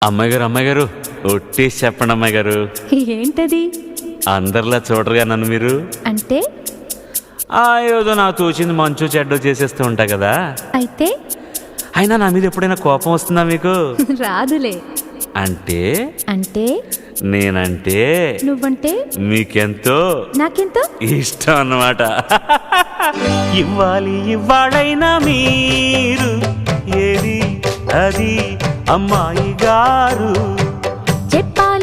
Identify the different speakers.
Speaker 1: అమ్మాయి గారు ఒట్టేసి చెప్పండి అమ్మాయి గారు.
Speaker 2: ఏంటది?
Speaker 1: అందరిలా చూడరుగా నన్ను మీరు.
Speaker 2: అంటే
Speaker 1: ఏదో నాకు తోచింది మంచు చెడ్డో చేసేస్తూ ఉంటా కదా.
Speaker 2: అయితే
Speaker 1: అయినా నా మీద ఎప్పుడైనా కోపం వస్తుందా మీకు?
Speaker 2: రాదులే.
Speaker 1: అంటే
Speaker 2: అంటే
Speaker 1: నేనంటే
Speaker 2: నువ్వంటే
Speaker 1: మీకెంతో
Speaker 2: నాకెంతో
Speaker 1: ఇష్టం అన్నమాట. ఇవ్వాలైనా మీరు ఏది అది అమ్మాయి గారు
Speaker 2: చెప్పాలి